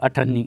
58।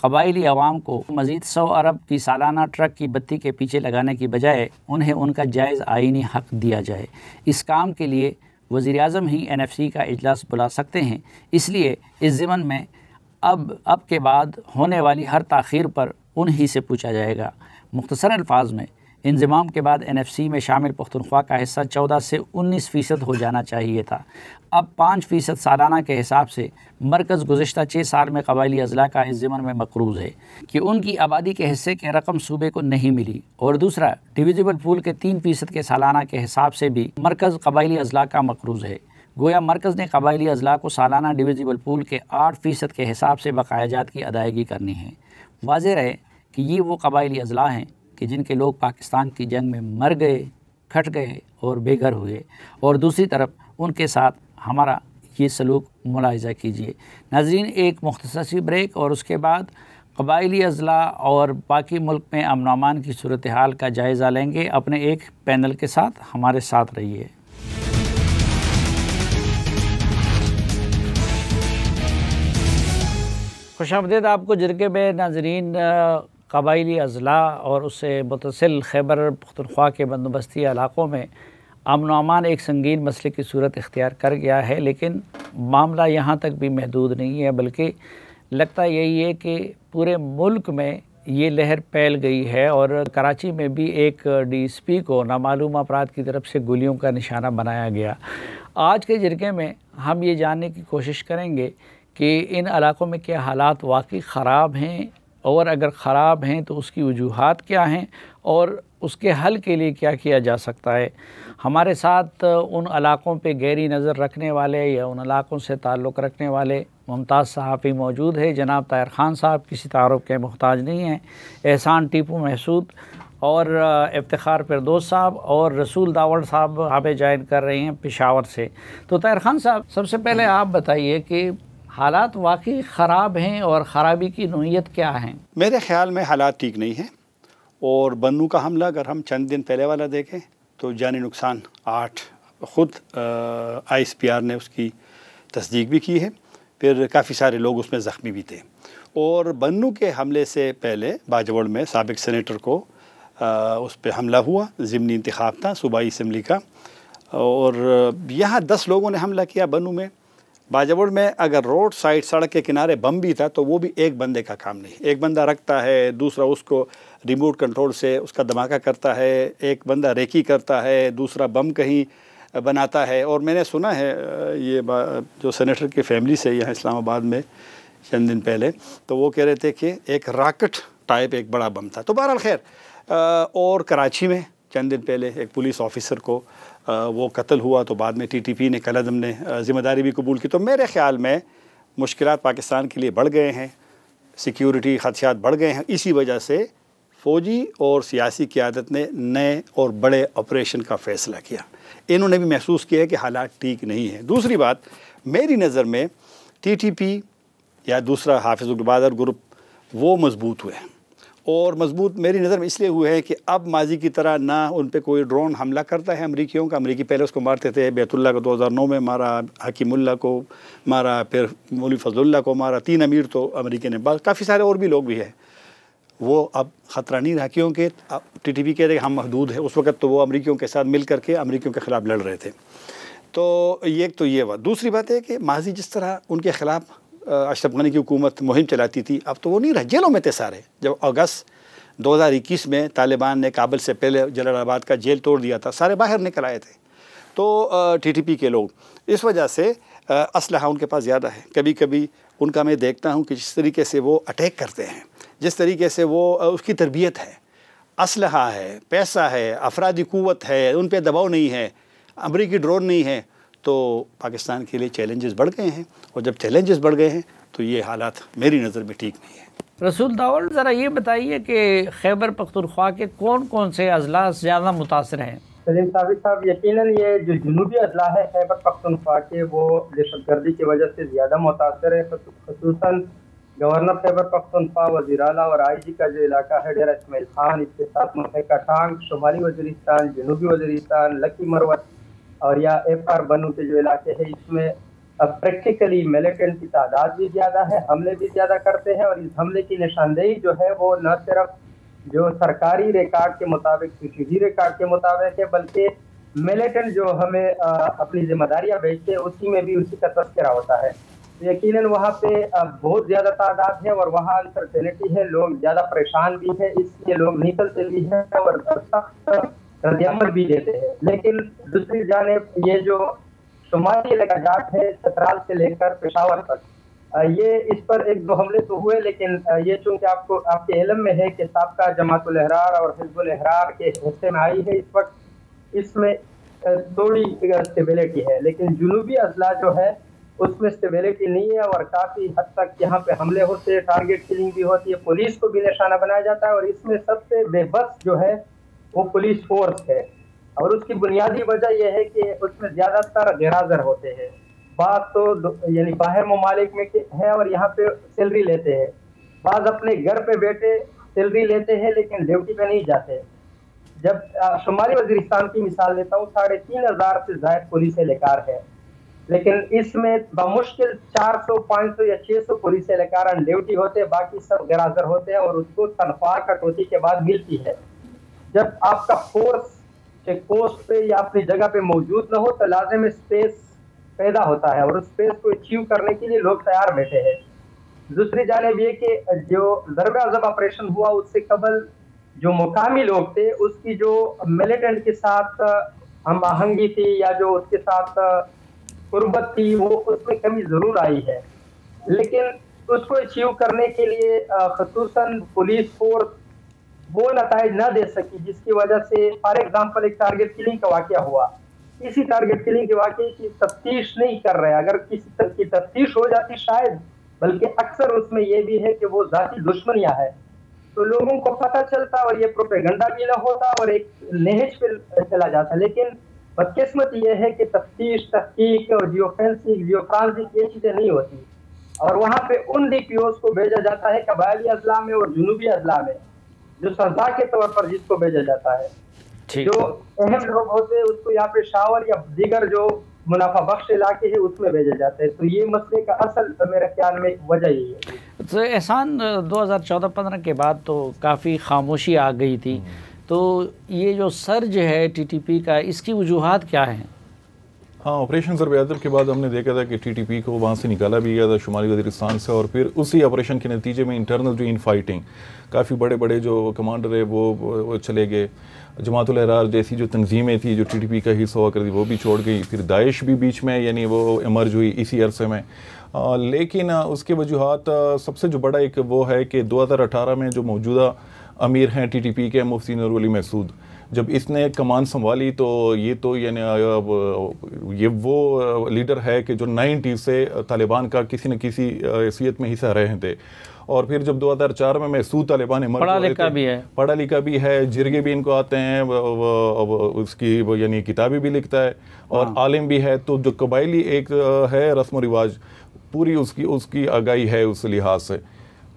قبائلی عوام کو مزید 100 ارب کی سالانہ ٹرک کی بتی کے پیچھے لگانے کی بجائے انہیں ان کا جائز آئینی حق دیا جائے۔ اس کام کے لیے وزیر اعظم ہی NFC کا اجلاس بلا سکتے ہیں، اس لیے اس ضمن میں اب کے بعد ہونے والی ہر تاخیر پر انہی سے پوچھا جائے گا۔ مختصر الفاظ میں انضمام کے بعد NFC میں شامل پختونخوا کا حصہ 14 سے 19% ہو جانا چاہیے تھا، اب 5% سالانہ کے حساب سے مرکز گزشتہ 6 سال میں قبائلی اضلاع کا اس ضمن میں مقروض ہے کہ ان کی آبادی کے حصے کے رقم صوبے کو نہیں ملی، اور دوسرا ڈویزیبل پول کے 3% کے سالانہ کے حساب سے بھی مرکز قبائلی اضلاع کا مقروض ہے۔ گویا مرکز نے قبائلی اضلاع کو سالانہ ڈویزیبل پول کے 8% کے حساب سے بقایا جات کی ادائیگی کرنی ہے۔ واضح رہے کہ یہ وہ قبائلی اضلاع ہیں کہ جن کے لوگ پاکستان کی جنگ میں مر گئے، کھٹ گئے اور بے گھر ہوئے، اور دوسری طرف ان کے ساتھ ہمارا یہ سلوک ملاحظہ کیجیے۔ ناظرین، ایک مختصر سی بریک اور اس کے بعد قبائلی اضلاع اور باقی ملک میں امن و امان کی صورتحال کا جائزہ لیں گے اپنے ایک پینل کے ساتھ۔ ہمارے ساتھ رہیے۔ خوش آمدید آپ کو جرگے میں۔ ناظرین، قبائلی اضلاع اور اس سے متصل خیبر پختونخوا کے بندوبستی علاقوں میں امن و امان ایک سنگین مسئلے کی صورت اختیار کر گیا ہے، لیکن معاملہ یہاں تک بھی محدود نہیں ہے، بلکہ لگتا یہی ہے کہ پورے ملک میں یہ لہر پھیل گئی ہے، اور کراچی میں بھی ایک DSP کو نامعلوم افراد کی طرف سے گولیوں کا نشانہ بنایا گیا۔ آج کے جرگے میں ہم یہ جاننے کی کوشش کریں گے کہ ان علاقوں میں کیا حالات واقعی خراب ہیں، اور اگر خراب ہیں تو اس کی وجوہات کیا ہیں، اور اس کے حل کے لیے کیا کیا جا سکتا ہے۔ ہمارے ساتھ ان علاقوں پہ گہری نظر رکھنے والے یا ان علاقوں سے تعلق رکھنے والے ممتاز صحافی موجود ہے۔ جناب طاہر خان صاحب کسی تعارف کے محتاج نہیں ہیں، احسان ٹیپو محسود اور افتخار فردوس صاحب اور رسول داوڑ صاحب ہمیں جوائن کر رہے ہیں پشاور سے۔ تو طاہر خان صاحب، سب سے پہلے آپ بتائیے کہ حالات واقعی خراب ہیں اور خرابی کی نوعیت کیا ہیں؟ میرے خیال میں حالات ٹھیک نہیں ہیں، اور بنو کا حملہ اگر ہم چند دن پہلے والا دیکھیں تو جانی نقصان 8 خود ISPR نے اس کی تصدیق بھی کی ہے، پھر کافی سارے لوگ اس میں زخمی بھی تھے۔ اور بنو کے حملے سے پہلے باجوڑ میں سابق سینیٹر کو اس پہ حملہ ہوا، ضمنی انتخاب تھا صوبائی اسمبلی کا، اور یہاں 10 لوگوں نے حملہ کیا بنو میں۔ باجوڑ میں اگر روڈ سائڈ سڑک کے کنارے بم بھی تھا تو وہ بھی ایک بندے کا کام نہیں، ایک بندہ رکھتا ہے، دوسرا اس کو ریموٹ کنٹرول سے اس کا دھماکہ کرتا ہے، ایک بندہ ریکی کرتا ہے، دوسرا بم کہیں بناتا ہے۔ اور میں نے سنا ہے یہ جو سینیٹر کی فیملی سے یہاں اسلام آباد میں چند دن پہلے، تو وہ کہہ رہے تھے کہ ایک راکٹ ٹائپ ایک بڑا بم تھا۔ تو بہرحال خیر، اور کراچی میں چند دن پہلے ایک پولیس آفیسر کو وہ قتل ہوا، تو بعد میں TTP نے کالعدم نے ذمہ داری بھی قبول کی۔ تو میرے خیال میں مشکلات پاکستان کے لیے بڑھ گئے ہیں، سیکیورٹی خدشات بڑھ گئے ہیں، اسی وجہ سے فوجی اور سیاسی قیادت نے نئے اور بڑے آپریشن کا فیصلہ کیا۔ انہوں نے بھی محسوس کیا ہے کہ حالات ٹھیک نہیں ہیں۔ دوسری بات، میری نظر میں TTP یا دوسرا حافظ البادر گروپ وہ مضبوط ہوئے ہیں، اور مضبوط میری نظر میں اس لیے ہوئے ہیں کہ اب ماضی کی طرح نہ ان پہ کوئی ڈرون حملہ کرتا ہے امریکیوں کا۔ امریکی پہلے اس کو مارتے تھے، بیت اللہ کو 2009 میں مارا، حکیم اللہ کو مارا، پھر مولوی فضل اللہ کو مارا، 3 امیر تو امریکی نے، کافی سارے اور بھی لوگ بھی ہیں۔ وہ اب خطرہ نہیں رہا، کیونکہ TTP کہتے ہیں کہ ہم محدود ہیں۔ اس وقت تو وہ امریکیوں کے ساتھ مل کر کے امریکیوں کے خلاف لڑ رہے تھے۔ تو یہ بات۔ دوسری بات ہے کہ ماضی جس طرح ان کے خلاف اشرف غنی کی حکومت مہم چلاتی تھی، اب تو وہ نہیں رہا، جیلوں میں تھے سارے۔ جب اگست 2021 میں طالبان نے کابل سے پہلے جلال آباد کا جیل توڑ دیا تھا، سارے باہر نکل آئے تھے۔ تو TTP کے لوگ اس وجہ سے اسلحہ ان کے پاس زیادہ ہے۔ کبھی کبھی ان کا میں دیکھتا ہوں کہ جس طریقے سے وہ اٹیک کرتے ہیں، جس طریقے سے وہ اس کی تربیت ہے، اسلحہ ہے، پیسہ ہے، افرادی قوت ہے، ان پہ دباؤ نہیں ہے، امریکی ڈرون نہیں ہے، تو پاکستان کے لیے چیلنجز بڑھ گئے ہیں، اور جب چیلنجز بڑھ گئے ہیں تو یہ حالات میری نظر میں ٹھیک نہیں ہے۔ رسول داوڑ، ذرا یہ بتائیے کہ خیبر پختونخوا کے کون کون سے اضلاع زیادہ متاثر ہیں؟ سلیم صاحب، یقیناً یہ جو جنوبی اضلاع ہے خیبر پختونخوا کے، وہ دہشت گردی کی وجہ سے زیادہ متاثر ہے، خصوصاً گورنر خیبر پختونخوا، وزیر اعلیٰ اور IG کا جو علاقہ ہے ڈیرہ اسماعیل خان، اس کے ساتھ ملحقہ ٹانگ، شمالی وزیرستان، جنوبی وزیرستان، لکی مروت اور یا FR بنو کے جو علاقے ہیں، اس میں پریکٹیکلی ملیٹنٹ کی تعداد بھی زیادہ ہے، حملے بھی زیادہ کرتے ہیں، اور اس حملے کی نشاندہی جو ہے وہ نہ صرف جو سرکاری ریکارڈ کے مطابق فوجی ریکارڈ کے مطابق ہے، بلکہ ملیٹنٹ جو ہمیں اپنی ذمہ داریاں بھیجتے ہیں اسی میں بھی اسی کا تذکرہ ہوتا ہے۔ یقیناً وہاں پہ بہت زیادہ تعداد ہے اور وہاں انسرٹینٹی ہے، لوگ زیادہ پریشان بھی ہیں، اس لیے لوگ نکلتے بھی ہیں اور سخت رد عمل بھی دیتے ہیں۔ لیکن دوسری جانب یہ جو شمالی علاقہ جات ہے چترال سے لے کر پشاور تک، یہ اس پر ایک دو حملے تو ہوئے، لیکن یہ چونکہ آپ کے علم میں ہے کہ سابقہ جماعت الاحرار اور حزب الاحرار کے حصے میں آئی ہے، اس وقت اس میں تھوڑی اسٹیبلٹی ہے، لیکن جنوبی اضلاع جو ہے اس میں اسٹیبلٹی نہیں ہے اور کافی حد تک یہاں پہ حملے ہوتے ہیں، ٹارگیٹ کلنگ بھی ہوتی ہے، پولیس کو بھی نشانہ بنایا جاتا ہے، اور اس میں سب سے بے بس جو ہے وہ پولیس فورس ہے، اور اس کی بنیادی وجہ یہ ہے کہ اس میں زیادہ تر غیر حاضر ہوتے ہیں، بعض تو یعنی باہر ممالک میں ہے اور یہاں پہ سیلری لیتے ہیں، بعض اپنے گھر پہ بیٹھے سیلری لیتے ہیں لیکن ڈیوٹی پہ نہیں جاتے۔ جب شمالی وزیرستان کی مثال لیتا ہوں، 3500 سے زائد پولیس اہلکار ہے، لیکن اس میں بمشکل 400 500 یا 600 پولیس اہلکار ان ڈیوٹی ہوتے ہیں، باقی سب غیر حاضر ہوتے ہیں اور اس کو تنخواہ کٹوتی کے بعد ملتی ہے۔ جب آپ کا فورس چیک پوسٹ پہ یا اپنی جگہ پہ موجود نہ ہو تو لازم اسپیس پیدا ہوتا ہے، اور اس اسپیس کو اچیو کرنے کے لیے لوگ تیار بیٹھے ہیں۔ دوسری جانب یہ کہ جو ضرب عضب آپریشن ہوا اس سے قبل جو مقامی لوگ تھے اس کی جو ملیٹنٹ کے ساتھ ہم آہنگی تھی یا جو اس کے ساتھ قربت تھی وہ اس میں کمی ضرور آئی ہے، لیکن اس کو اچیو کرنے کے لیے خصوصاً پولیس فورس وہ نتائج نہ دے سکی، جس کی وجہ سے فار ایگزامپل ایک ٹارگیٹ کلنگ کا واقعہ ہوا، کسی ٹارگیٹ کلنگ کے واقعے کی تفتیش نہیں کر رہے، اگر کسی کی تفتیش ہو جاتی شاید، بلکہ اکثر اس میں یہ بھی ہے کہ وہ ذاتی دشمنیاں ہے، تو لوگوں کو پتہ چلتا اور یہ پروپیگنڈا بھی نہ ہوتا اور ایک نہج پہ چلا جاتا، لیکن بدقسمت یہ ہے کہ تفتیش، تحقیق اور جیو فینسنگ، جیو فرانسک یہ چیزیں نہیں ہوتی، اور وہاں پہ ان ڈی پی اوز کو بھیجا جاتا ہے قبائلی اضلاع میں اور جنوبی اضلاع میں، جو سزا کے طور پر جس کو بھیجا جاتا ہے، جو اہم لوگ ہوتے ہیں اس کو یہاں پہ شاور یا دیگر جو منافع بخش علاقے ہیں اس میں بھیجا جاتا ہے۔ تو یہ مسئلے کا اصل میرے خیال میں وجہ یہی ہے۔ تو احسان 2014-15 کے بعد تو کافی خاموشی آ گئی تھی، تو یہ جو سرج ہے ٹی ٹی پی کا، اس کی وجوہات کیا ہیں؟ ہاں، آپریشن ضرب عضب کے بعد ہم نے دیکھا تھا کہ ٹی ٹی پی کو وہاں سے نکالا بھی گیا تھا شمالی وزیرستان سے، اور پھر اسی آپریشن کے نتیجے میں انٹرنل جو ان فائٹنگ کافی بڑے بڑے جو کمانڈر ہے وہ چلے گئے، جماعت الاحرار جیسی جو تنظیمیں تھیں جو ٹی ٹی پی کا حصہ ہوا کرتی وہ بھی چھوڑ گئی، پھر داعش بھی بیچ میں یعنی وہ ایمرج ہوئی اسی عرصے میں، لیکن اس کے وجوہات سب سے جو بڑا ایک وہ ہے کہ 2018 میں جو موجودہ امیر ہیں ٹی ٹی پی کے مفتی نور ولی محسود، جب اس نے کمان سنبھالی تو یعنی یہ وہ لیڈر ہے کہ جو 90 سے طالبان کا کسی نہ کسی حیثیت میں حصہ رہے تھے، اور پھر جب 2004 میں محسود طالبان پڑھا لکھا بھی ہے، جرگے بھی ان کو آتے ہیں، اس کی یعنی کتابیں بھی لکھتا ہے اور عالم بھی ہے، تو جو قبائلی ایک ہے رسم و رواج پوری اس کی آگاہی ہے اس لحاظ سے،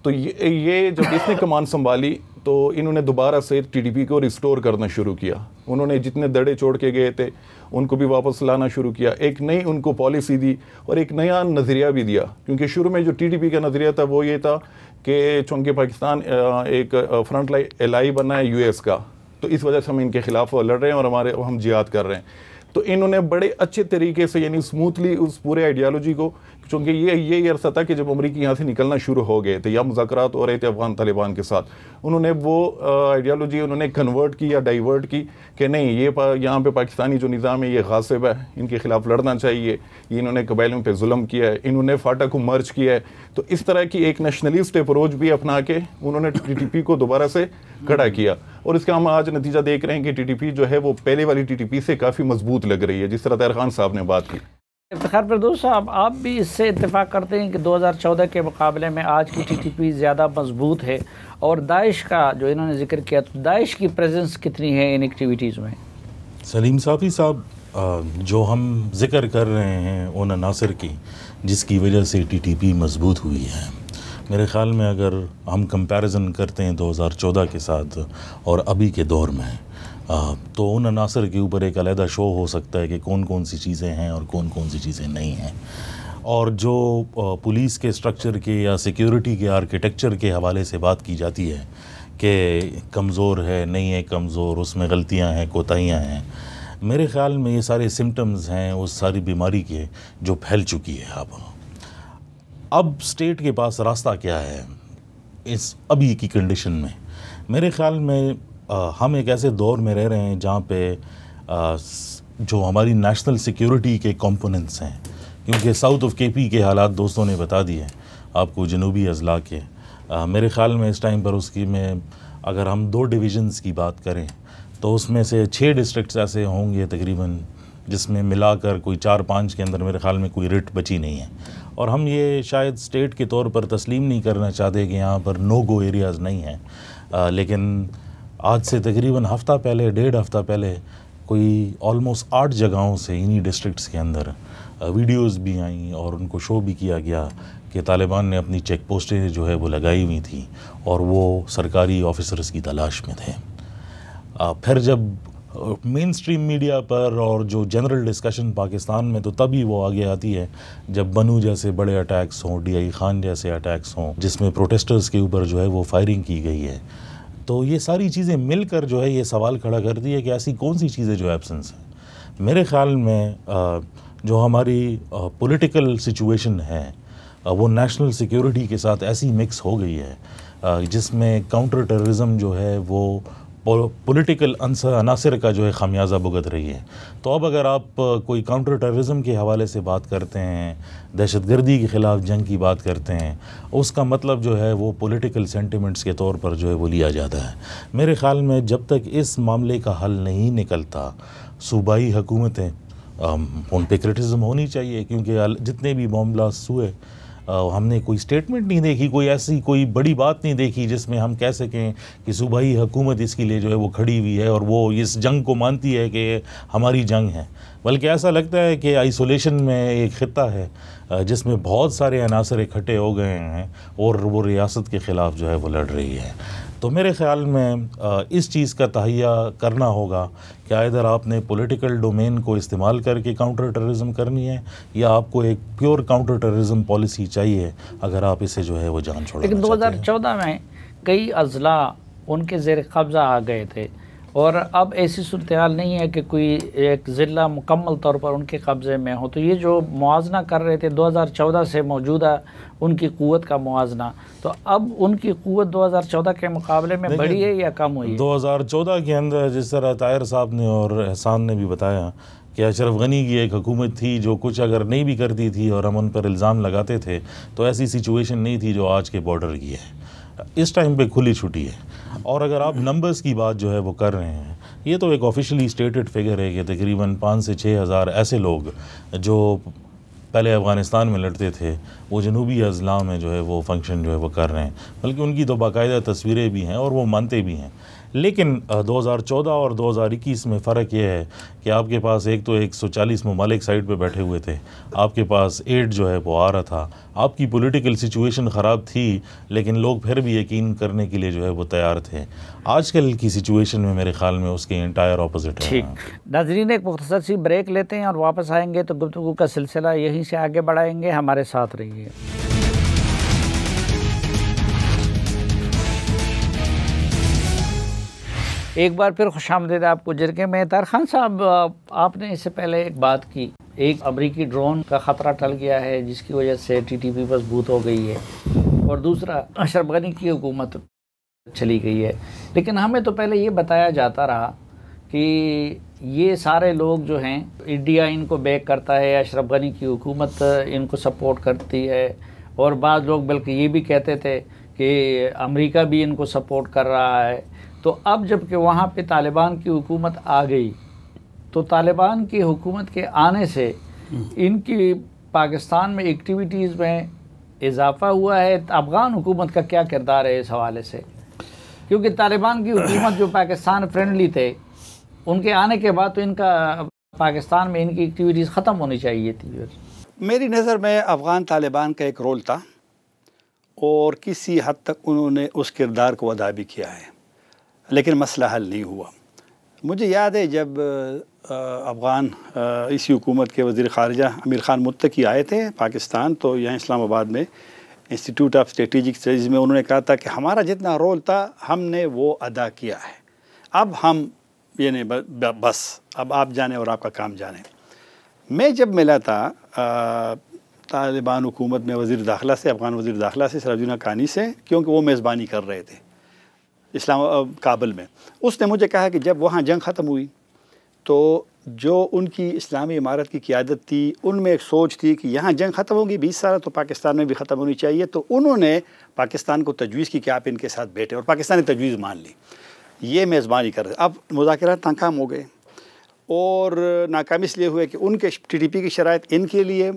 تو یہ جب اس نے کمان سنبھالی تو انہوں نے دوبارہ سے ٹی ٹی پی کو ریسٹور کرنا شروع کیا، انہوں نے جتنے دڑے چھوڑ کے گئے تھے ان کو بھی واپس لانا شروع کیا، ایک نئی ان کو پالیسی دی اور ایک نیا نظریہ بھی دیا، کیونکہ شروع میں جو ٹی ٹی پی کا نظریہ تھا وہ یہ تھا کہ چونکہ پاکستان ایک فرنٹ لائن ایلائی بنا ہے یو ایس کا، تو اس وجہ سے ہم ان کے خلاف لڑ رہے ہیں اور ہم جہاد کر رہے ہیں، تو انہوں نے بڑے اچھے طریقے سے یعنی اسموتھلی اس پورے آئیڈیالوجی کو، چونکہ یہ عرصہ تھا کہ جب امریکی یہاں سے نکلنا شروع ہو گئے تھے یا مذاکرات ہو رہے تھے افغان طالبان کے ساتھ، انہوں نے وہ آئیڈیالوجی انہوں نے کنورٹ کی یا ڈائیورٹ کی کہ نہیں یہاں پہ پاکستانی جو نظام ہے یہ غاصب ہے، ان کے خلاف لڑنا چاہیے، یہ انہوں نے قبائلیوں پہ ظلم کیا ہے، انہوں نے فاٹا کو مرج کیا ہے، تو اس طرح کی ایک نیشنلسٹ اپروچ بھی اپنا کے انہوں نے ٹی ٹی پی کو دوبارہ سے کھڑا کیا، اور اس کا ہم آج نتیجہ دیکھ رہے ہیں کہ ٹی ٹی پی جو ہے وہ پہلے والی ٹی ٹی پی سے کافی مضبوط لگ رہی ہے، جس طرح طاہر خان صاحب نے بات کی۔ افتخار فردوس صاحب، آپ بھی اس سے اتفاق کرتے ہیں کہ 2014 کے مقابلے میں آج کی ٹی ٹی پی زیادہ مضبوط ہے، اور داعش کا جو انہوں نے ذکر کیا تو داعش کی پریزنس کتنی ہے ان ایکٹیویٹیز میں؟ سلیم صافی صاحب، جو ہم ذکر کر رہے ہیں ان عناصر کی جس کی وجہ سے ٹی ٹی پی مضبوط ہوئی ہے، میرے خیال میں اگر ہم کمپیریزن کرتے ہیں 2014 کے ساتھ اور ابھی کے دور میں، تو ان عناصر کے اوپر ایک علیحدہ شو ہو سکتا ہے کہ کون کون سی چیزیں ہیں اور کون کون سی چیزیں نہیں ہیں، اور جو پولیس کے اسٹرکچر کے یا سیکیورٹی کے آرکیٹیکچر کے حوالے سے بات کی جاتی ہے کہ کمزور ہے، نہیں ہے کمزور، اس میں غلطیاں ہیں، کوتاہیاں ہیں، میرے خیال میں یہ سارے سمٹمز ہیں اس ساری بیماری کے جو پھیل چکی ہے۔ اب اسٹیٹ کے پاس راستہ کیا ہے اس ابھی کی کنڈیشن میں؟ میرے خیال میں ہم ایک ایسے دور میں رہ رہے ہیں جہاں پہ جو ہماری نیشنل سیکیورٹی کے کمپوننٹس ہیں، کیونکہ ساؤتھ آف کے پی کے حالات دوستوں نے بتا دیے آپ کو، جنوبی اضلاع کے، میرے خیال میں اس ٹائم پر اس کی میں اگر ہم 2 ڈویژنز کی بات کریں تو اس میں سے 6 ڈسٹرکٹس ایسے ہوں گے تقریباً جس میں ملا کر کوئی 4-5 کے اندر میرے خیال میں کوئی رٹ بچی نہیں ہے، اور ہم یہ شاید اسٹیٹ کے طور پر تسلیم نہیں کرنا چاہتے کہ یہاں پر نو گو ایریاز نہیں ہیں، لیکن آج سے تقریباً ہفتہ پہلے 1.5 ہفتہ پہلے کوئی آلموسٹ 8 جگہوں سے انہی ڈسٹرکٹس کے اندر ویڈیوز بھی آئیں اور ان کو شو بھی کیا گیا کہ طالبان نے اپنی چیک پوسٹیں جو ہے وہ لگائی ہوئی تھیں اور وہ سرکاری آفیسرز کی تلاش میں تھے۔ پھر جب مین اسٹریم میڈیا پر اور جو جنرل ڈسکشن پاکستان میں، تو تبھی وہ آگے آتی ہے جب بنو جیسے بڑے اٹیکس ہوں، ڈی آئی خان جیسے اٹیکس ہوں جس میں پروٹیسٹرز کے اوپر جو ہے وہ فائرنگ کی گئی ہے، تو یہ ساری چیزیں مل کر جو ہے یہ سوال کھڑا کرتی ہے کہ ایسی کون سی چیزیں جو ایبسنس ہیں۔ میرے خیال میں جو ہماری پولیٹیکل سچویشن ہے وہ نیشنل سیکیورٹی کے ساتھ ایسی مکس ہو گئی ہے جس میں کاؤنٹر ٹیررزم جو ہے وہ پولیٹیکل عناصر کا جو ہے خمیازہ بھگت رہی ہے۔ تو اب اگر آپ کوئی کاؤنٹر ٹیررزم کے حوالے سے بات کرتے ہیں، دہشت گردی کے خلاف جنگ کی بات کرتے ہیں، اس کا مطلب جو ہے وہ پولیٹیکل سینٹیمنٹس کے طور پر جو ہے وہ لیا جاتا ہے۔ میرے خیال میں جب تک اس معاملے کا حل نہیں نکلتا، صوبائی حکومتیں ان پہ کرٹیسزم ہونی چاہیے، کیونکہ جتنے بھی بام بلاسٹ ہوئے ہم نے کوئی سٹیٹمنٹ نہیں دیکھی، کوئی ایسی کوئی بڑی بات نہیں دیکھی جس میں ہم کہہ سکیں کہ صوبائی حکومت اس کے لیے جو ہے وہ کھڑی ہوئی ہے اور وہ اس جنگ کو مانتی ہے کہ ہماری جنگ ہے، بلکہ ایسا لگتا ہے کہ آئسولیشن میں ایک خطہ ہے جس میں بہت سارے عناصر اکٹھے ہو گئے ہیں اور وہ ریاست کے خلاف جو ہے وہ لڑ رہی ہے۔ تو میرے خیال میں اس چیز کا تہیہ کرنا ہوگا کہ ادھر آپ نے پولیٹیکل ڈومین کو استعمال کر کے کاؤنٹر ٹیررزم کرنی ہے یا آپ کو ایک پیور کاؤنٹر ٹیررزم پالیسی چاہیے اگر آپ اسے جو ہے وہ جان چھوڑنا چاہتے ہیں۔ لیکن 2014 میں کئی اضلاع ان کے زیر قبضہ آ گئے تھے اور اب ایسی صورتحال نہیں ہے کہ کوئی ایک ضلع مکمل طور پر ان کے قبضے میں ہو، تو یہ جو موازنہ کر رہے تھے 2014 سے موجودہ ان کی قوت کا موازنہ، تو اب ان کی قوت 2014 کے مقابلے میں بڑھی ہے یا کم ہوئی ہے؟ 2014 کے اندر جس طرح طاہر صاحب نے اور احسان نے بھی بتایا کہ اشرف غنی کی ایک حکومت تھی جو کچھ اگر نہیں بھی کرتی تھی اور ہم ان پر الزام لگاتے تھے تو ایسی سچویشن نہیں تھی جو آج کے بارڈر کی ہے۔ اس ٹائم پہ کھلی چھٹی ہے، اور اگر آپ نمبرز کی بات جو ہے وہ کر رہے ہیں، یہ تو ایک آفیشلی اسٹیٹڈ فگر ہے کہ تقریباً 5 سے 6 ہزار ایسے لوگ جو پہلے افغانستان میں لڑتے تھے وہ جنوبی اضلاع میں جو ہے وہ فنکشن جو ہے وہ کر رہے ہیں، بلکہ ان کی تو باقاعدہ تصویریں بھی ہیں اور وہ مانتے بھی ہیں۔ لیکن 2014 اور 2021 میں فرق یہ ہے کہ آپ کے پاس ایک تو 140 ممالک سائڈ پہ بیٹھے ہوئے تھے، آپ کے پاس ایڈ جو ہے وہ آ رہا تھا، آپ کی پولیٹیکل سچویشن خراب تھی لیکن لوگ پھر بھی یقین کرنے کے لیے جو ہے وہ تیار تھے۔ آج کل کی سچویشن میں میرے خیال میں اس کے انٹائر اپوزٹ ہے۔ ٹھیک ناظرین، ایک مختصر سی بریک لیتے ہیں اور واپس آئیں گے تو گفتگو کا سلسلہ یہیں سے آگے بڑھائیں گے، ہمارے ساتھ رہیے۔ ایک بار پھر خوش آمدید آپ کو جرگے میں۔ طاہر خان صاحب، آپ نے اس سے پہلے ایک بات کی، ایک امریکی ڈرون کا خطرہ ٹل گیا ہے جس کی وجہ سے ٹی ٹی پی مضبوط ہو گئی ہے، اور دوسرا اشرف غنی کی حکومت چلی گئی ہے، لیکن ہمیں تو پہلے یہ بتایا جاتا رہا کہ یہ سارے لوگ جو ہیں، انڈیا ان کو بیک کرتا ہے، اشرف غنی کی حکومت ان کو سپورٹ کرتی ہے، اور بعض لوگ بلکہ یہ بھی کہتے تھے کہ امریکہ بھی ان کو سپورٹ کر رہا ہے۔ تو اب جب کہ وہاں پہ طالبان کی حکومت آ گئی تو طالبان کی حکومت کے آنے سے ان کی پاکستان میں ایکٹیویٹیز میں اضافہ ہوا ہے۔ افغان حکومت کا کیا کردار ہے اس حوالے سے؟ کیونکہ طالبان کی حکومت جو پاکستان فرینڈلی تھے، ان کے آنے کے بعد تو ان کا پاکستان میں ان کی ایکٹیویٹیز ختم ہونی چاہیے تھی۔ میری نظر میں افغان طالبان کا ایک رول تھا اور کسی حد تک انہوں نے اس کردار کو ادا بھی کیا ہے، لیکن مسئلہ حل نہیں ہوا۔ مجھے یاد ہے جب افغان اسی حکومت کے وزیر خارجہ امیر خان متقی آئے تھے پاکستان، تو یہاں اسلام آباد میں انسٹیٹیوٹ آف اسٹریٹجک اسٹڈیز میں انہوں نے کہا تھا کہ ہمارا جتنا رول تھا ہم نے وہ ادا کیا ہے، اب ہم یعنی بس اب آپ جانیں اور آپ کا کام جانیں۔ میں جب ملا تھا طالبان حکومت میں وزیر داخلہ سے، افغان وزیر داخلہ سے سراج الدین حقانی سے، کیونکہ وہ میزبانی کر رہے تھے کابل میں، اس نے مجھے کہا کہ جب وہاں جنگ ختم ہوئی تو جو ان کی اسلامی امارت کی قیادت تھی ان میں ایک سوچ تھی کہ یہاں جنگ ختم ہوگی 20 سال تو پاکستان میں بھی ختم ہونی چاہیے، تو انہوں نے پاکستان کو تجویز کی کہ آپ ان کے ساتھ بیٹھے، اور پاکستان نے تجویز مان لی، یہ میزبانی کر رہے۔ اب مذاکرات ناکام ہو گئے، اور ناکام اس لیے ہوئے کہ ان کے ٹی ٹی پی کی شرائط ان کے لیے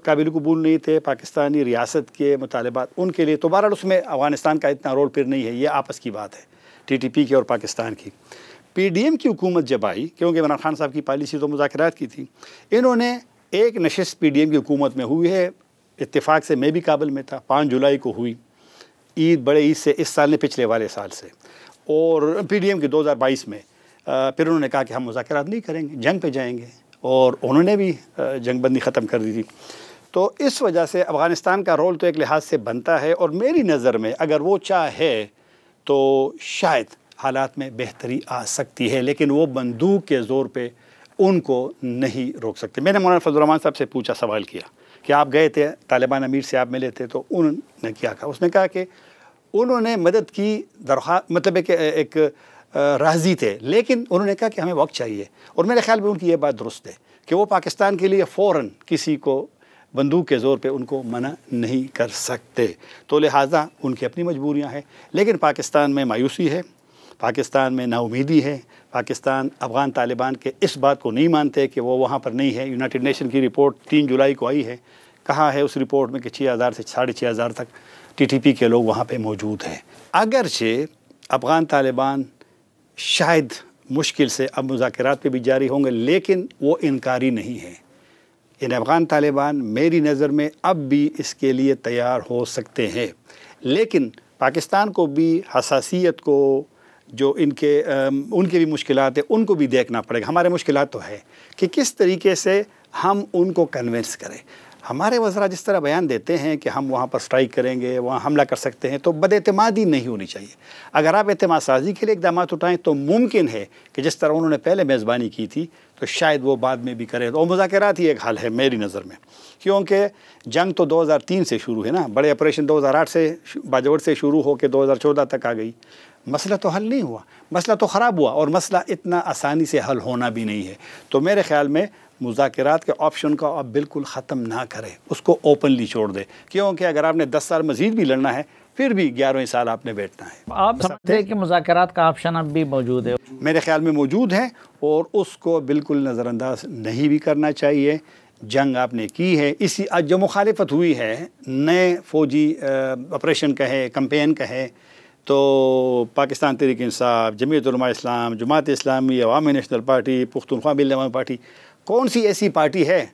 قابل قبول نہیں تھے، پاکستانی ریاست کے مطالبات ان کے لیے، تو بہرحال اس میں افغانستان کا اتنا رول پھر نہیں ہے، یہ آپس کی بات ہے ٹی ٹی پی کی اور پاکستان کی۔ پی ڈی ایم کی حکومت جب آئی، کیونکہ عمران خان صاحب کی پالیسی تو مذاکرات کی تھی، انہوں نے ایک نشست پی ڈی ایم کی حکومت میں ہوئی ہے، اتفاق سے میں بھی کابل میں تھا، 5 جولائی کو ہوئی، بڑے عید سے اس سال نے پچھلے والے سال سے، اور پی ڈی ایم کی 2022 میں پھر انہوں نے کہا کہ ہم مذاکرات نہیں کریں گے، جنگ پہ جائیں گے، اور انہوں نے بھی جنگ بندی ختم کر دی تھی۔ تو اس وجہ سے افغانستان کا رول تو ایک لحاظ سے بنتا ہے، اور میری نظر میں اگر وہ چاہے تو شاید حالات میں بہتری آ سکتی ہے، لیکن وہ بندوق کے زور پہ ان کو نہیں روک سکتے۔ میں نے مولانا فضل الرحمان صاحب سے پوچھا، سوال کیا کہ آپ گئے تھے طالبان امیر سے، آپ ملے تھے، تو انہوں نے کیا کہا؟ اس نے کہا کہ انہوں نے مدد کی درخواست، مطلب ہے کہ ایک راضی تھے، لیکن انہوں نے کہا کہ ہمیں وقت چاہیے، اور میرے خیال میں ان کی یہ بات درست ہے کہ وہ پاکستان کے لیے فوراً کسی کو بندوق کے زور پہ ان کو منع نہیں کر سکتے، تو لہٰذا ان کی اپنی مجبوریاں ہیں۔ لیکن پاکستان میں مایوسی ہے، پاکستان میں نا امیدی ہے، پاکستان افغان طالبان کے اس بات کو نہیں مانتے کہ وہ وہاں پر نہیں ہے۔ یونائٹڈ نیشن کی رپورٹ 3 جولائی کو آئی ہے، کہا ہے اس رپورٹ میں کہ 6000 سے 6500 تک ٹی ٹی پی کے لوگ وہاں پہ موجود ہیں۔ اگرچہ افغان طالبان شاید مشکل سے اب مذاکرات پہ بھی جاری ہوں گے، لیکن وہ انکاری نہیں ہے۔ ان افغان طالبان میری نظر میں اب بھی اس کے لیے تیار ہو سکتے ہیں، لیکن پاکستان کو بھی حساسیت کو، جو ان کے بھی مشکلات ہیں ان کو بھی دیکھنا پڑے گا۔ ہمارے مشکلات تو ہے کہ کس طریقے سے ہم ان کو کنونس کریں۔ ہمارے وزراء جس طرح بیان دیتے ہیں کہ ہم وہاں پر سٹرائک کریں گے، وہاں حملہ کر سکتے ہیں، تو بد اعتمادی نہیں ہونی چاہیے۔ اگر آپ اعتماد سازی کے لیے اقدامات اٹھائیں تو ممکن ہے کہ جس طرح انہوں نے پہلے میزبانی کی تھی تو شاید وہ بعد میں بھی کریں، اور مذاکرات ہی ایک حل ہے میری نظر میں، کیونکہ جنگ تو 2003 سے شروع ہے نا، بڑے آپریشن 2008 سے باجوڑ سے شروع ہو کے 2014 تک آ گئی، مسئلہ تو حل نہیں ہوا، مسئلہ تو خراب ہوا، اور مسئلہ اتنا آسانی سے حل ہونا بھی نہیں ہے۔ تو میرے خیال میں مذاکرات کے آپشن کو آپ بالکل ختم نہ کریں، اس کو اوپنلی چھوڑ دیں، کیونکہ اگر آپ نے 10 سال مزید بھی لڑنا ہے پھر بھی 11ویں سال آپ نے بیٹھنا ہے۔ آپ سمجھتے ہیں کہ مذاکرات کا آپشن اب بھی موجود ہے؟ میرے خیال میں موجود ہے، اور اس کو بالکل نظر انداز نہیں بھی کرنا چاہیے۔ جنگ آپ نے کی ہے، اسی جو مخالفت ہوئی ہے، نئے فوجی آپریشن کہے، کمپین کہے، تو پاکستان تحریک انصاف، جمعیت علماء اسلام، جماعت اسلامی، عوامی نیشنل پارٹی، پختونخوا ملی عوامی پارٹی، کون سی ایسی پارٹی ہے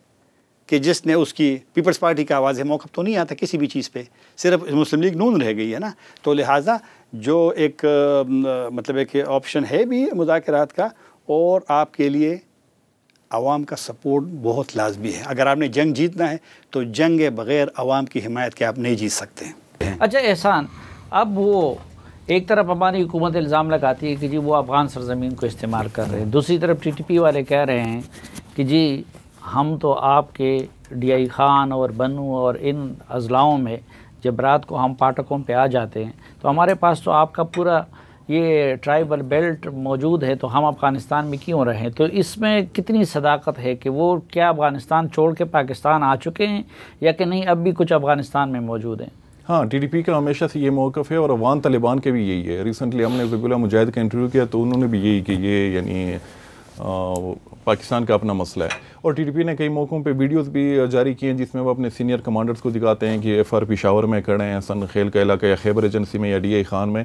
کہ جس نے اس کی پیپلز پارٹی کا واضح موقف تو نہیں آتا کسی بھی چیز پہ، صرف مسلم لیگ نون رہ گئی ہے نا۔ تو لہٰذا جو ایک مطلب ہے کہ آپشن ہے بھی مذاکرات کا، اور آپ کے لیے عوام کا سپورٹ بہت لازمی ہے۔ اگر آپ نے جنگ جیتنا ہے تو جنگ بغیر عوام کی حمایت کے آپ نہیں جیت سکتے ہیں۔ اچھا احسان، اب وہ ایک طرف ہماری حکومت الزام لگاتی ہے کہ جی وہ افغان سرزمین کو استعمال کر رہے ہیں، دوسری طرف ٹی ٹی پی والے کہہ رہے ہیں کہ جی ہم تو آپ کے ڈی آئی خان اور بنو اور ان اضلاعوں میں جب رات کو ہم پاٹکوں پہ آ جاتے ہیں تو ہمارے پاس تو آپ کا پورا یہ ٹرائبل بیلٹ موجود ہے، تو ہم افغانستان میں کیوں رہیں؟ تو اس میں کتنی صداقت ہے کہ وہ کیا افغانستان چھوڑ کے پاکستان آ چکے ہیں یا کہ نہیں اب بھی کچھ افغانستان میں موجود ہیں؟ ہاں، ٹی ٹی پی کا ہمیشہ سے یہ موقف ہے، اور افغان طالبان کے بھی یہی ہے۔ ریسنٹلی ہم نے ذبیح اللہ مجاہد کا انٹرویو کیا تو انہوں نے بھی یہی کہ یہ یعنی پاکستان کا اپنا مسئلہ ہے، اور ٹی ٹی پی نے کئی موقعوں پہ ویڈیوز بھی جاری کیے ہیں جس میں وہ اپنے سینئر کمانڈرز کو دکھاتے ہیں کہ ایف آر پشاور میں کھڑے ہیں، سن خیل کا علاقہ یا خیبر ایجنسی میں یا ڈی آئی خان میں،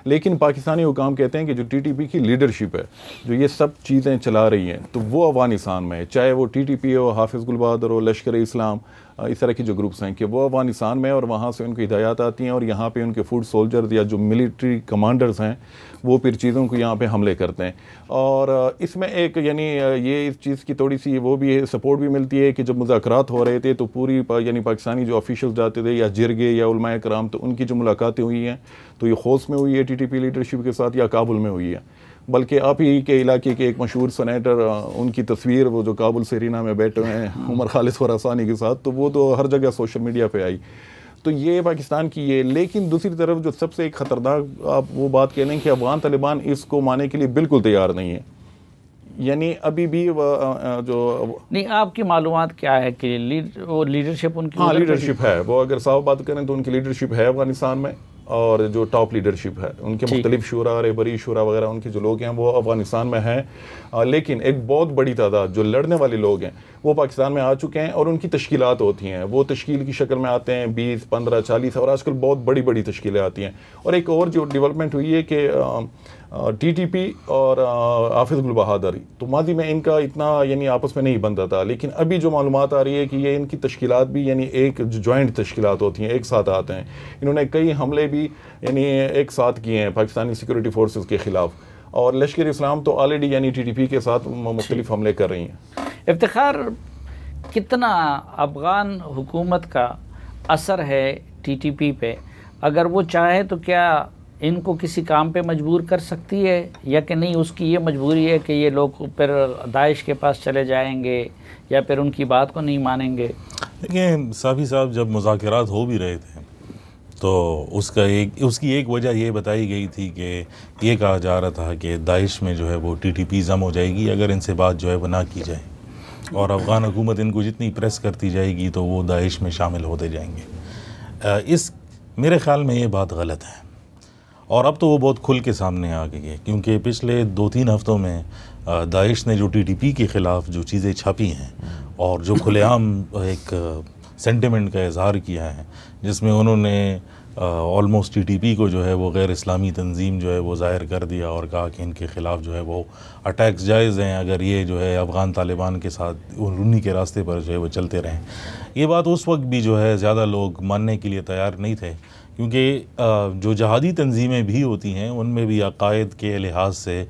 لیکن پاکستانی حکام کہتے ہیں کہ جو ٹی ٹی پی کی لیڈرشپ ہے جو یہ سب چیزیں چلا رہی ہیں تو وہ افغانستان میں ہے، چاہے وہ ٹی ٹی پی ہو، حافظ گل بہادر ہو، لشکر اسلام اس طرح کی جو گروپس ہیں کہ وہ افغانستان میں اور وہاں سے ان کو ہدایات آتی ہیں اور یہاں پہ ان کے فوڈ سولجرز یا جو ملٹری کمانڈرز ہیں وہ پھر چیزوں کو یہاں پہ حملے کرتے ہیں. اور اس میں ایک یعنی یہ اس چیز کی تھوڑی سی وہ بھی سپورٹ بھی ملتی ہے کہ جب مذاکرات ہو رہے تھے تو پوری یعنی پاکستانی جو آفیشلز جاتے تھے یا جرگے یا علماء کرام تو ان کی جو ملاقاتیں ہوئی ہیں تو یہ خوست میں ہوئی ہے TTP لیڈرشپ کے ساتھ یا کابل میں ہوئی ہے. بلکہ آپ ہی کے علاقے کے ایک مشہور سینیٹر ان کی تصویر وہ جو کابل سیرینا میں بیٹھے ہیں عمر خالد خراسانی کے ساتھ تو وہ تو ہر جگہ سوشل میڈیا پہ آئی. تو یہ پاکستان کی یہ. لیکن دوسری طرف جو سب سے ایک خطرناک آپ وہ بات کہہ لیں کہ افغان طالبان اس کو ماننے کے لیے بالکل تیار نہیں ہے. یعنی ابھی بھی جو نہیں آپ کی معلومات کیا ہے کہ وہ لیڈرشپ ان کی؟ ہاں لیڈرشپ ہے. وہ اگر صاف بات کریں تو ان کی لیڈرشپ ہے افغانستان میں اور جو ٹاپ لیڈرشپ ہے ان کے مختلف شورا رہبری شورا وغیرہ ان کے جو لوگ ہیں وہ افغانستان میں ہیں. لیکن ایک بہت بڑی تعداد جو لڑنے والے لوگ ہیں وہ پاکستان میں آ چکے ہیں اور ان کی تشکیلات ہوتی ہیں. وہ تشکیل کی شکل میں آتے ہیں 20 15 40 اور آج کل بہت بڑی بڑی تشکیلیں آتی ہیں. اور ایک اور جو ڈیولپمنٹ ہوئی ہے کہ TTP اور حافظ گل بہادری تو ماضی میں ان کا اتنا یعنی آپس میں نہیں بنتا تھا. لیکن ابھی جو معلومات آ رہی ہے کہ یہ ان کی تشکیلات بھی یعنی ایک جوائنٹ تشکیلات ہوتی ہیں ایک ساتھ آتے ہیں. انہوں نے کئی حملے بھی یعنی ایک ساتھ کیے ہیں پاکستانی سیکورٹی فورسز کے خلاف. اور لشکر اسلام تو آلریڈی یعنی TTP کے ساتھ مختلف حملے کر رہی ہیں. افتخار کتنا افغان حکومت کا اثر ہے TTP پہ؟ اگر وہ چاہے تو کیا ان کو کسی کام پہ مجبور کر سکتی ہے یا کہ نہیں اس کی یہ مجبوری ہے کہ یہ لوگ پھر داعش کے پاس چلے جائیں گے یا پھر ان کی بات کو نہیں مانیں گے؟ دیکھیں صافی صاحب جب مذاکرات ہو بھی رہے تھے تو اس کی ایک وجہ یہ بتائی گئی تھی کہ یہ کہا جا رہا تھا کہ داعش میں جو ہے وہ TTP ضم ہو جائے گی اگر ان سے بات جو ہے وہ نہ کی جائے اور افغان حکومت ان کو جتنی پریس کرتی جائے گی تو وہ داعش میں شامل ہوتے جائیں گے. میرے خیال میں یہ بات غلط ہے اور اب تو وہ بہت کھل کے سامنے آ گئی ہے کیونکہ پچھلے 2-3 ہفتوں میں داعش نے جو TTP کے خلاف جو چیزیں چھاپی ہیں اور جو کھلے عام ایک سینٹیمنٹ کا اظہار کیا ہے جس میں انہوں نے آلموسٹ TTP کو جو ہے وہ غیر اسلامی تنظیم جو ہے وہ ظاہر کر دیا اور کہا کہ ان کے خلاف جو ہے وہ اٹیکس جائز ہیں اگر یہ جو ہے افغان طالبان کے ساتھ انہی کے راستے پر جو ہے وہ چلتے رہیں. یہ بات اس وقت بھی جو ہے زیادہ لوگ ماننے کے لیے تیار نہیں تھے کیونکہ جو جہادی تنظیمیں بھی ہوتی ہیں ان میں بھی عقائد کے لحاظ سے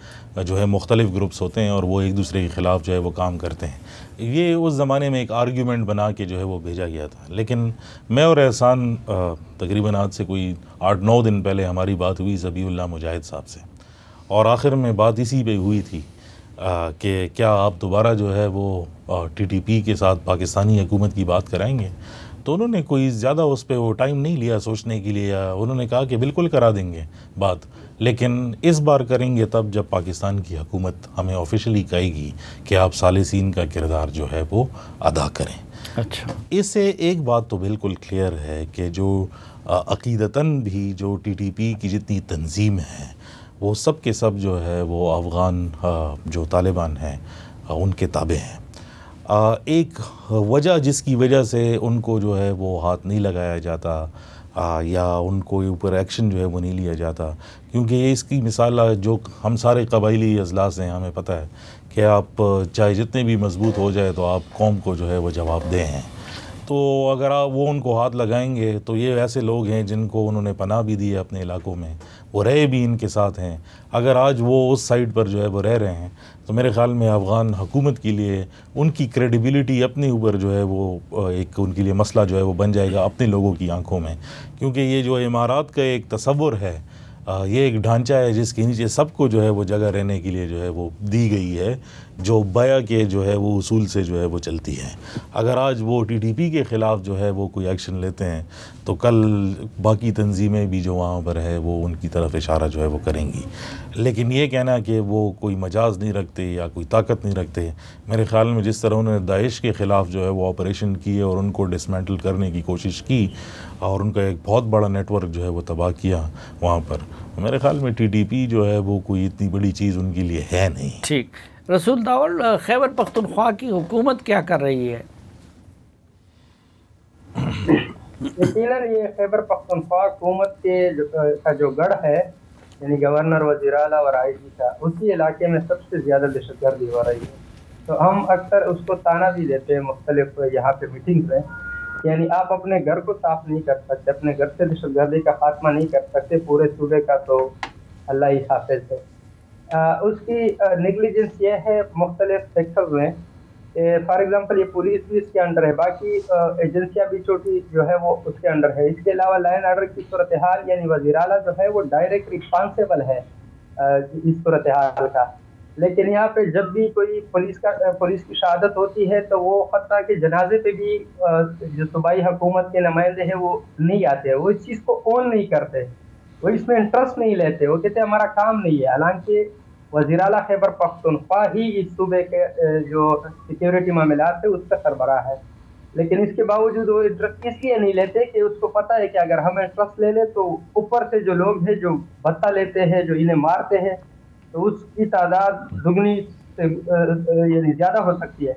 جو ہے مختلف گروپس ہوتے ہیں اور وہ ایک دوسرے کے خلاف جو ہے وہ کام کرتے ہیں. یہ اس زمانے میں ایک آرگیومنٹ بنا کے جو ہے وہ بھیجا گیا تھا. لیکن میں اور احسان تقریباً آج سے کوئی 8-9 دن پہلے ہماری بات ہوئی ذبیح اللہ مجاہد صاحب سے اور آخر میں بات اسی پہ ہوئی تھی کہ کیا آپ دوبارہ جو ہے وہ TTP کے ساتھ پاکستانی حکومت کی بات کرائیں گے. تو انہوں نے کوئی زیادہ اس پہ وہ ٹائم نہیں لیا سوچنے کے لیے. انہوں نے کہا کہ بالکل کرا دیں گے بات لیکن اس بار کریں گے تب جب پاکستان کی حکومت ہمیں آفیشلی کہے گی کہ آپ ثالثین کا کردار جو ہے وہ ادا کریں. اچھا اس سے ایک بات تو بالکل کلیئر ہے کہ جو عقیدتاً بھی جو TTP کی جتنی تنظیم ہے وہ سب کے سب جو ہے وہ افغان جو طالبان ہیں ان کے تابع ہیں. ایک وجہ جس کی وجہ سے ان کو جو ہے وہ ہاتھ نہیں لگایا جاتا یا ان کو اوپر ایکشن جو ہے وہ نہیں لیا جاتا کیونکہ اس کی مثال جو ہم سارے قبائلی اجلاس ہیں ہمیں پتہ ہے کہ آپ چاہے جتنے بھی مضبوط ہو جائے تو آپ قوم کو جو ہے وہ جواب دہ ہیں. تو اگر آپ وہ ان کو ہاتھ لگائیں گے تو یہ ایسے لوگ ہیں جن کو انہوں نے پناہ بھی دی ہے اپنے علاقوں میں وہ رہے بھی ان کے ساتھ ہیں. اگر آج وہ اس سائڈ پر جو ہے وہ رہ رہے ہیں تو میرے خیال میں افغان حکومت کے لیے ان کی کریڈیبلٹی اپنے اوپر جو ہے وہ ایک ان کے لیے مسئلہ جو ہے وہ بن جائے گا اپنے لوگوں کی آنکھوں میں کیونکہ یہ جو امارات کا ایک تصور ہے یہ ایک ڈھانچہ ہے جس کے نیچے سب کو جو ہے وہ جگہ رہنے کے لیے جو ہے وہ دی گئی ہے جو بیع کے جو ہے وہ اصول سے جو ہے وہ چلتی ہے. اگر آج وہ TTP کے خلاف جو ہے وہ کوئی ایکشن لیتے ہیں تو کل باقی تنظیمیں بھی جو وہاں پر ہے وہ ان کی طرف اشارہ جو ہے وہ کریں گی. لیکن یہ کہنا کہ وہ کوئی مجاز نہیں رکھتے یا کوئی طاقت نہیں رکھتے میرے خیال میں جس طرح انہوں نے داعش کے خلاف جو ہے وہ آپریشن کیے اور ان کو ڈسمینٹل کرنے کی کوشش کی اور ان کا ایک بہت بڑا نیٹ ورک جو ہے وہ تباہ کیا وہاں پر میرے خیال میں TTP جو ہے وہ کوئی اتنی بڑی چیز ان کے لیے ہے نہیں. ٹھیک. رسول داول خیبر پختونخوا کی حکومت کیا کر رہی ہے؟ یقیناً یہ خیبر پختونخوا حکومت کا جو گڑھ ہے یعنی گورنر وزیر اعلیٰ اور IG کا اسی علاقے میں سب سے زیادہ دہشت گردی ہو رہی ہے. تو ہم اکثر اس کو تانا بھی دیتے ہیں مختلف یہاں پہ میٹنگ میں یعنی آپ اپنے گھر کو صاف نہیں کر سکتے، اپنے گھر سے دہشت گردی کا خاتمہ نہیں کر سکتے، پورے صوبے کا تو اللہ ہی حافظ ہے۔ اس کی نیگلیجنس یہ ہے مختلف سیکٹرز میں، فار ایگزامپل یہ پولیس بھی اس کے انڈر ہے، باقی ایجنسیاں بھی چھوٹی جو ہے وہ اس کے انڈر ہے۔ اس کے علاوہ لائن آرڈر کی صورتحال یعنی وزیر اعلیٰ جو ہے وہ ڈائریکٹ رسپانسیبل ہے اس صورتحال کا، لیکن یہاں پہ جب بھی کوئی پولیس کی شہادت ہوتی ہے تو وہ حتیٰ کہ جنازے پہ بھی جو صوبائی حکومت کے نمائندے ہیں وہ نہیں آتے، وہ اس چیز کو اون نہیں کرتے، وہ اس میں انٹرسٹ نہیں لیتے، وہ کہتے ہیں ہمارا کام نہیں ہے، حالانکہ وزیر اعلیٰ خیبر پختونخوا ہی اس صوبے کے جو سیکیورٹی معاملات ہے اس کا سربراہ ہے، لیکن اس کے باوجود وہ انٹرسٹ اس لیے نہیں لیتے کہ اس کو پتہ ہے کہ اگر ہم انٹرسٹ لے لیں تو اوپر سے جو لوگ ہیں جو بھتہ لیتے ہیں، جو انہیں مارتے ہیں، تو اس کی تعداد دگنی سے یعنی زیادہ ہو سکتی ہے۔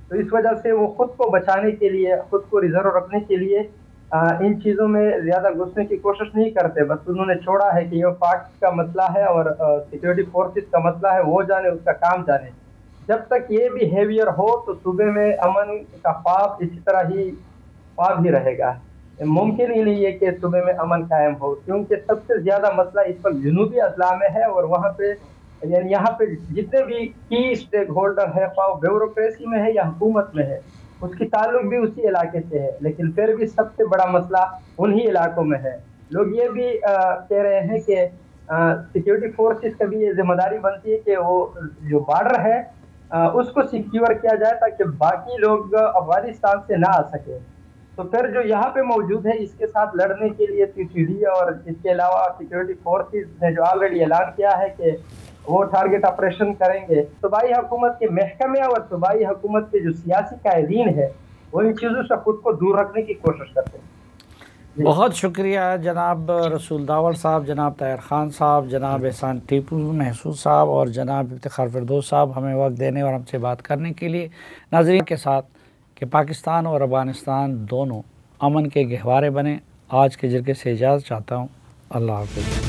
تو اس وجہ سے وہ خود کو بچانے کے لیے، خود کو ریزرو رکھنے کے لیے ان چیزوں میں زیادہ گھسنے کی کوشش نہیں کرتے، بس انہوں نے چھوڑا ہے کہ یہ فیکٹس کا مسئلہ ہے اور سیکیورٹی فورسز کا مسئلہ ہے، وہ جانے، اس کا کام جانے۔ جب تک یہ بیہیویئر ہو تو صوبے میں امن کا خواب اسی طرح ہی خواب ہی رہے گا، ممکن ہی نہیں ہے کہ صوبے میں امن قائم ہو، کیونکہ سب سے زیادہ مسئلہ اس وقت جنوبی اضلاع میں ہے، اور وہاں پہ یعنی یہاں پہ جتنے بھی کی اسٹیک ہولڈر ہے، خواہ بیوروکریسی میں ہے یا حکومت میں ہے، اس کی تعلق بھی اسی علاقے سے ہے، لیکن پھر بھی سب سے بڑا مسئلہ انہی علاقوں میں ہے۔ لوگ یہ بھی کہہ رہے ہیں کہ سیکیورٹی فورسز کا بھی یہ ذمہ داری بنتی ہے کہ وہ جو بارڈر ہے اس کو سیکیور کیا جائے تاکہ باقی لوگ افغانستان سے نہ آ سکے۔ تو پھر جو یہاں پہ موجود ہے اس کے ساتھ لڑنے کے لیے TTD اور اس کے علاوہ سیکیورٹی فورسز نے جو آلریڈی اعلان کیا ہے کہ وہ ٹارگٹ آپریشن کریں گے، صوبائی حکومت کے محکمے اور صوبائی حکومت کے جو سیاسی قائدین ہے وہ ان چیزوں سے خود کو دور رکھنے کی کوشش کرتے ہیں۔ بہت شکریہ جناب رسول داور صاحب، جناب طاہر خان صاحب، جناب احسان ٹیپو محسود صاحب اور جناب افتخار فردوس صاحب ہمیں وقت دینے اور ہم سے بات کرنے کے لیے۔ ناظرین کے ساتھ کہ پاکستان اور افغانستان دونوں امن کے گہوارے بنیں، آج کے جرگے سے اجازت چاہتا ہوں۔ اللہ حافظ۔